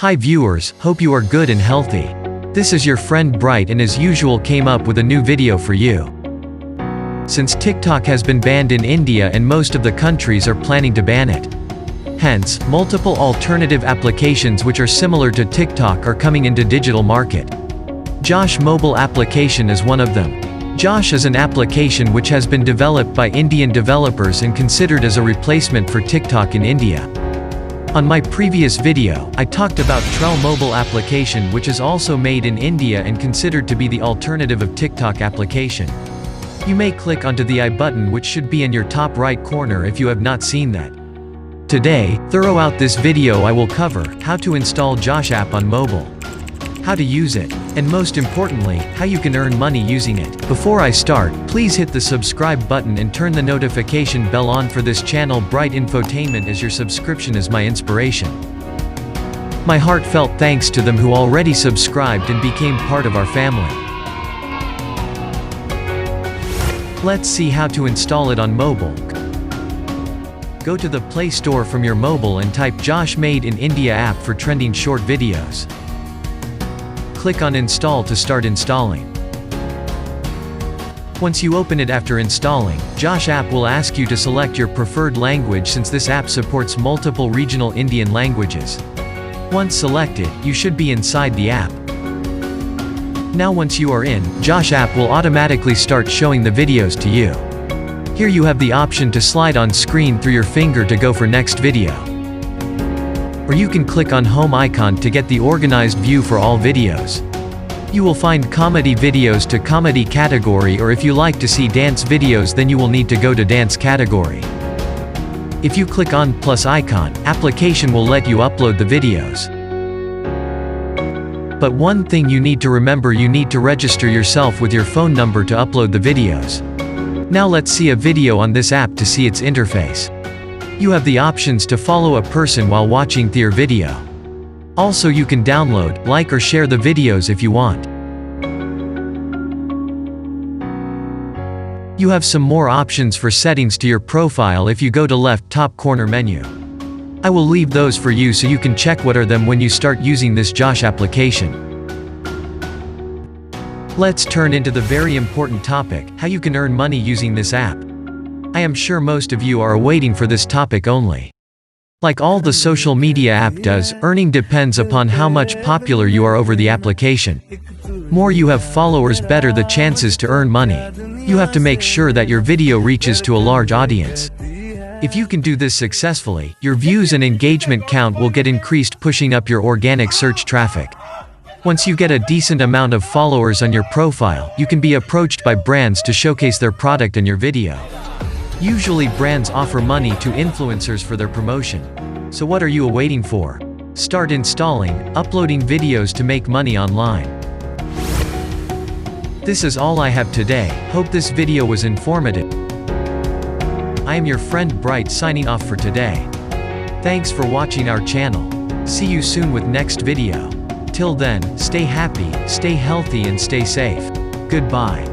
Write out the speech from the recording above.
Hi viewers, hope you are good and healthy. This is your friend Bright and as usual came up with a new video for you. Since TikTok has been banned in India and most of the countries are planning to ban it. Hence, multiple alternative applications which are similar to TikTok are coming into digital market. Josh mobile application is one of them. Josh is an application which has been developed by Indian developers and considered as a replacement for TikTok in India. On my previous video, I talked about Trell mobile application which is also made in India and considered to be the alternative of TikTok application. You may click onto the I button which should be in your top right corner if you have not seen that. Today, throughout this video I will cover how to install Josh app on mobile, how to use it, and most importantly, how you can earn money using it. Before I start, please hit the subscribe button and turn the notification bell on for this channel Bright Infotainment as your subscription is my inspiration. My heartfelt thanks to them who already subscribed and became part of our family. Let's see how to install it on mobile. Go to the Play Store from your mobile and type Josh Made in India app for trending short videos. Click on Install to start installing. Once you open it after installing, Josh app will ask you to select your preferred language since this app supports multiple regional Indian languages. Once selected, you should be inside the app. Now once you are in, Josh app will automatically start showing the videos to you. Here you have the option to slide on screen through your finger to go for next video. Or you can click on home icon to get the organized view for all videos. You will find comedy videos to comedy category, or if you like to see dance videos then you will need to go to dance category. If you click on plus icon, application will let you upload the videos. But one thing you need to remember, you need to register yourself with your phone number to upload the videos. Now let's see a video on this app to see its interface. You have the options to follow a person while watching their video. Also you can download, like or share the videos if you want. You have some more options for settings to your profile if you go to left top corner menu. I will leave those for you so you can check what are them when you start using this Josh application. Let's turn into the very important topic, how you can earn money using this app. I am sure most of you are waiting for this topic only. Like all the social media app does, earning depends upon how much popular you are over the application. More you have followers, better the chances to earn money. You have to make sure that your video reaches to a large audience. If you can do this successfully, your views and engagement count will get increased, pushing up your organic search traffic. Once you get a decent amount of followers on your profile, you can be approached by brands to showcase their product in your video. Usually brands offer money to influencers for their promotion. So what are you waiting for? Start installing, uploading videos to make money online. This is all I have today. Hope this video was informative. I am your friend Bright signing off for today. Thanks for watching our channel. See you soon with next video. Till then, stay happy, stay healthy and stay safe. Goodbye.